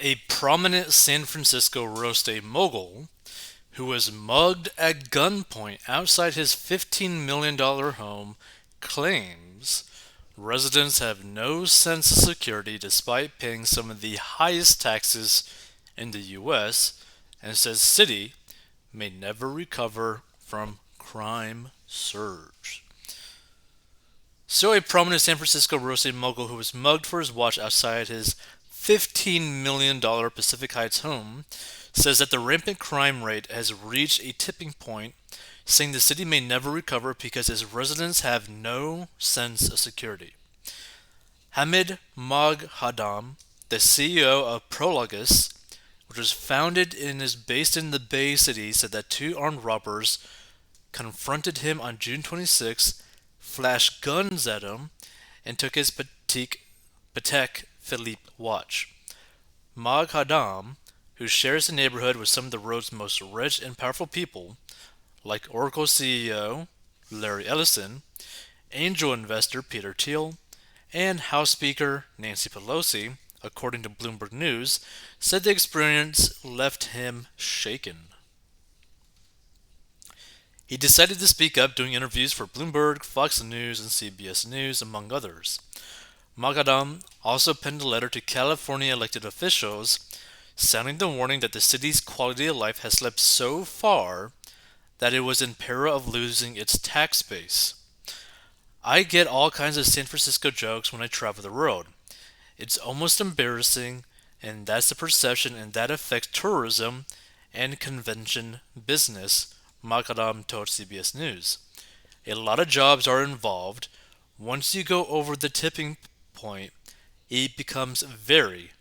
A prominent San Francisco real estate mogul who was mugged at gunpoint outside his $15 million home claims residents have no sense of security despite paying some of the highest taxes in the US and says city may never recover from crime surge. So, a prominent San Francisco real estate mogul who was mugged for his watch outside his $15 million Pacific Heights home says that the rampant crime rate has reached a tipping point, saying the city may never recover because its residents have no sense of security. Hamid Moghadam, the CEO of Prologus, which was founded and is based in the Bay City, said that two armed robbers confronted him on June 26, flashed guns at him, and took his Patek Philippe watch. Moghadam, who shares the neighborhood with some of the road's most rich and powerful people, like Oracle CEO Larry Ellison, angel investor Peter Thiel, and House Speaker Nancy Pelosi, according to Bloomberg News, said the experience left him shaken. He decided to speak up doing interviews for Bloomberg, Fox News, and CBS News, among others. Moghadam also penned a letter to California elected officials, sounding the warning that the city's quality of life has slipped so far that it was in peril of losing its tax base. I get all kinds of San Francisco jokes when I travel the world. It's almost embarrassing, and that's the perception, and that affects tourism and convention business, Moghadam told CBS News. A lot of jobs are involved. Once you go over the tipping point, it becomes very,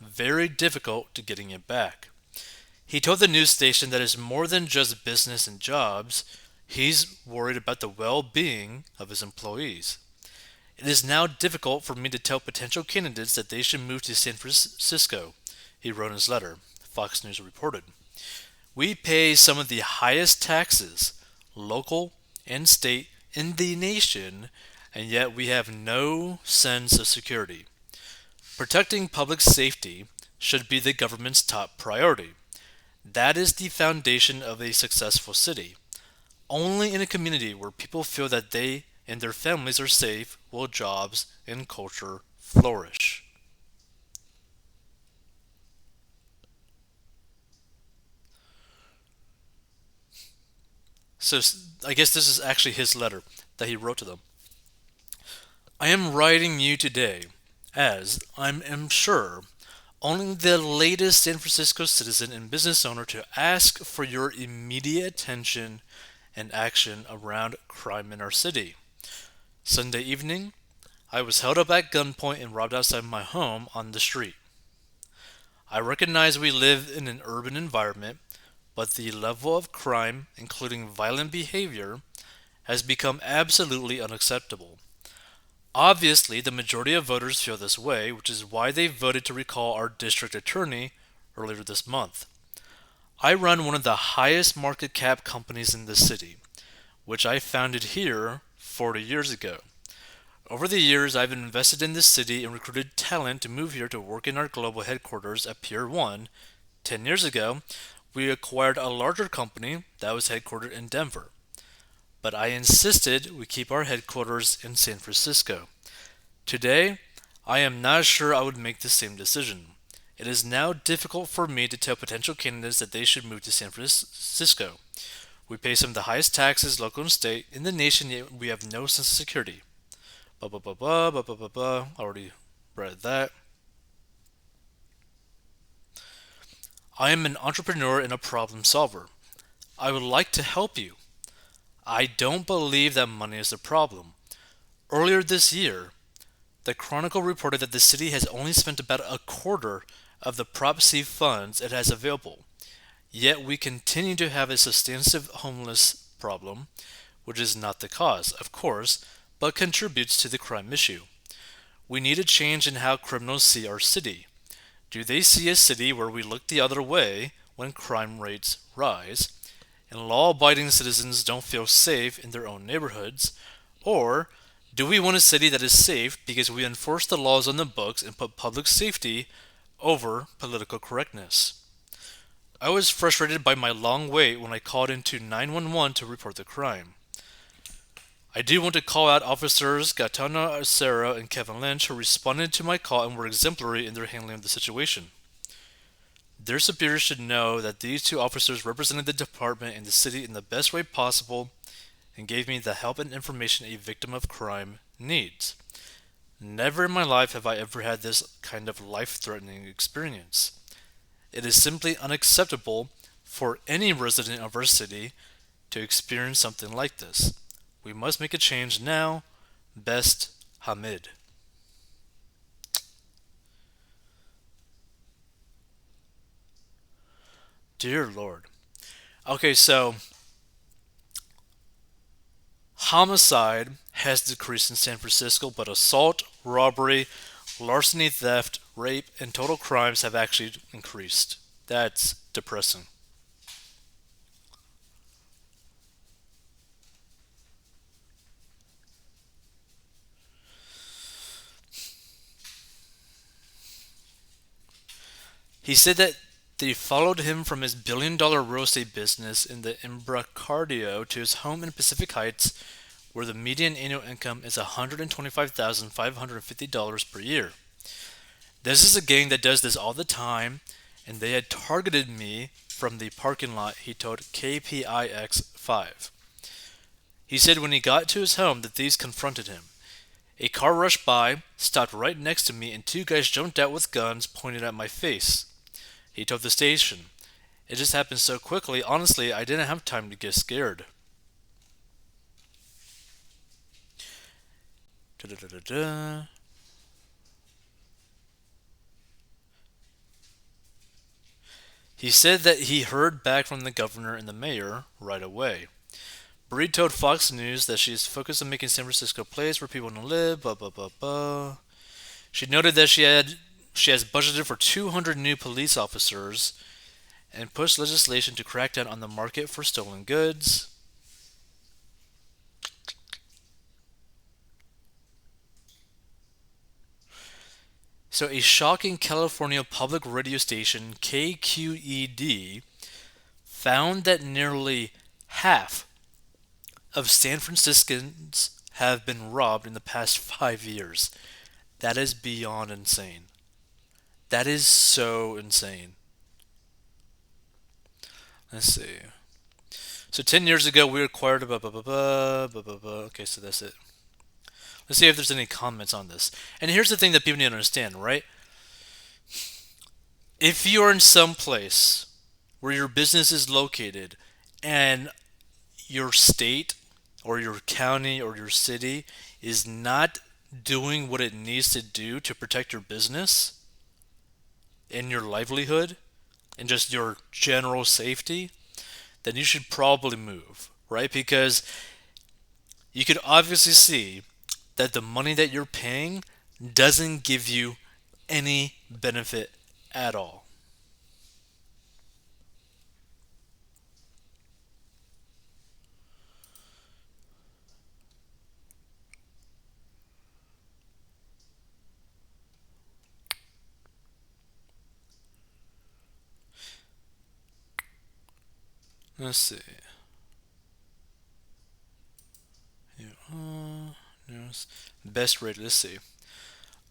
very difficult to getting it back. He told the news station that it's more than just business and jobs. He's worried about the well-being of his employees. It is now difficult for me to tell potential candidates that they should move to San Francisco, he wrote in his letter, Fox News reported. We pay some of the highest taxes, local and state, in the nation, and yet we have no sense of security. Protecting public safety should be the government's top priority. That is the foundation of a successful city. Only in a community where people feel that they and their families are safe will jobs and culture flourish. So I guess this is actually his letter that he wrote to them. I am writing you today as I am sure only the latest San Francisco citizen and business owner to ask for your immediate attention and action around crime in our city. Sunday evening, I was held up at gunpoint and robbed outside my home on the street. I recognize we live in an urban environment, but the level of crime, including violent behavior, has become absolutely unacceptable. Obviously, the majority of voters feel this way, which is why they voted to recall our district attorney earlier this month. I run one of the highest market cap companies in the city, which I founded here 40 years ago. Over the years, I've invested in this city and recruited talent to move here to work in our global headquarters at Pier 1. 10 years ago, we acquired a larger company that was headquartered in Denver. But I insisted we keep our headquarters in San Francisco. Today, I am not sure I would make the same decision. It is now difficult for me to tell potential candidates that they should move to San Francisco. We pay some of the highest taxes, local and state, in the nation, yet we have no sense of security. Blah, blah, blah, blah, blah, blah, blah, blah. Already read that. I am an entrepreneur and a problem solver. I would like to help you. I don't believe that money is the problem. Earlier this year, the Chronicle reported that the city has only spent about a quarter of the Prop C funds it has available. Yet we continue to have a substantive homeless problem, which is not the cause, of course, but contributes to the crime issue. We need a change in how criminals see our city. Do they see a city where we look the other way when crime rates rise, and law-abiding citizens don't feel safe in their own neighborhoods? Or do we want a city that is safe because we enforce the laws on the books and put public safety over political correctness. I was frustrated by my long wait when I called into 911 to report the crime. I do want to call out officers Gaetano Arcero and Kevin Lynch who responded to my call and were exemplary in their handling of the situation. Their superiors should know that these two officers represented the department and the city in the best way possible and gave me the help and information a victim of crime needs. Never in my life have I ever had this kind of life-threatening experience. It is simply unacceptable for any resident of our city to experience something like this. We must make a change now. Best, Hamid. Dear Lord. Okay, so homicide has decreased in San Francisco, but assault, robbery, larceny, theft, rape, and total crimes have actually increased. That's depressing. He said that they followed him from his billion-dollar real estate business in the Embracadio to his home in Pacific Heights, where the median annual income is $125,550 per year. This is a gang that does this all the time, and they had targeted me from the parking lot, he told KPIX 5. He said when he got to his home, the thieves confronted him. A car rushed by, stopped right next to me, and two guys jumped out with guns pointed at my face. He told the station. It just happened so quickly, honestly, I didn't have time to get scared. Da-da-da-da-da. He said that he heard back from the governor and the mayor right away. Bree told Fox News that she is focused on making San Francisco a place where people want to live, blah blah blah blah. She noted that she has budgeted for 200 new police officers and pushed legislation to crack down on the market for stolen goods. So, a shocking California public radio station, KQED, found that nearly half of San Franciscans have been robbed in the past 5 years. That is beyond insane. That is so insane. Let's see. So 10 years ago, we acquired blah blah blah blah blah blah blah. Okay, so that's it. Let's see if there's any comments on this. And here's the thing that people need to understand, right? If you are in some place where your business is located and your state or your county or your city is not doing what it needs to do to protect your business and your livelihood and just your general safety, then you should probably move, right? Because you could obviously see that the money that you're paying doesn't give you any benefit at all. Let's see. News. Best rate. Let's see.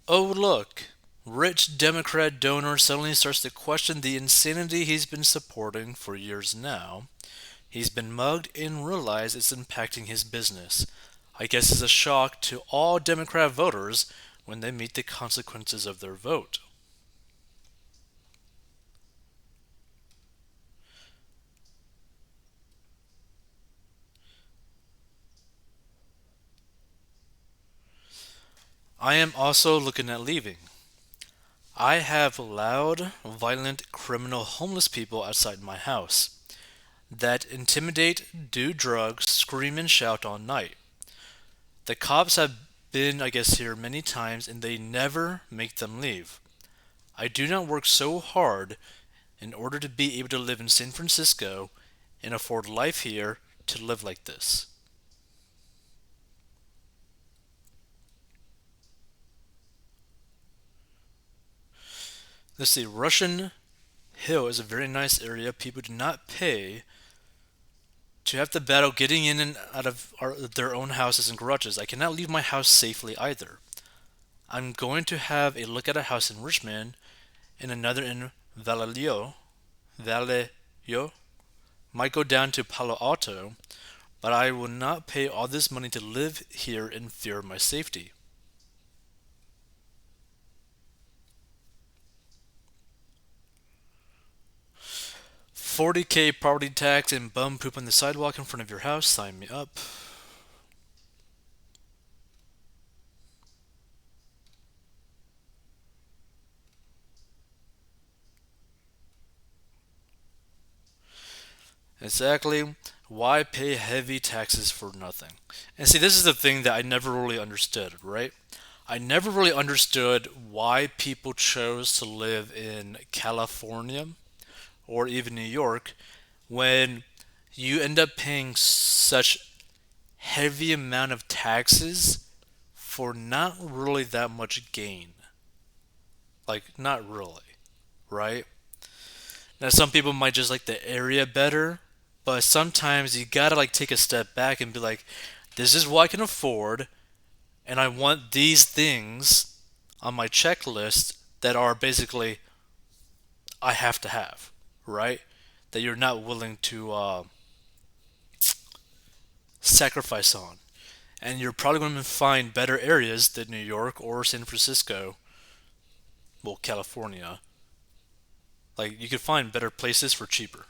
Oh, look. Rich Democrat donor suddenly starts to question the insanity he's been supporting for years now. He's been mugged and realized it's impacting his business. I guess it's a shock to all Democrat voters when they meet the consequences of their vote. I am also looking at leaving. I have loud, violent, criminal homeless people outside my house that intimidate, do drugs, scream, and shout all night. The cops have been, I guess, here many times and they never make them leave. I do not work so hard in order to be able to live in San Francisco and afford life here to live like this. Let's see. Russian Hill is a very nice area. People do not pay to have to battle getting in and out of their own houses and garages. I cannot leave my house safely either. I'm going to have a look at a house in Richmond and another in Vallejo. Vallejo. Might go down to Palo Alto, but I will not pay all this money to live here in fear of my safety. 40K property tax and bum poop on the sidewalk in front of your house. Sign me up. Exactly. Why pay heavy taxes for nothing? And see, this is the thing that I never really understood, right? I never really understood why people chose to live in California or even New York when you end up paying such heavy amount of taxes for not really that much gain. Like, not really, right? Now, some people might just like the area better, but sometimes you gotta like take a step back and be like, this is what I can afford, and I want these things on my checklist that are basically I have to have, right? That you're not willing to sacrifice on. And you're probably going to find better areas than New York or San Francisco, well, California. Like, you could find better places for cheaper.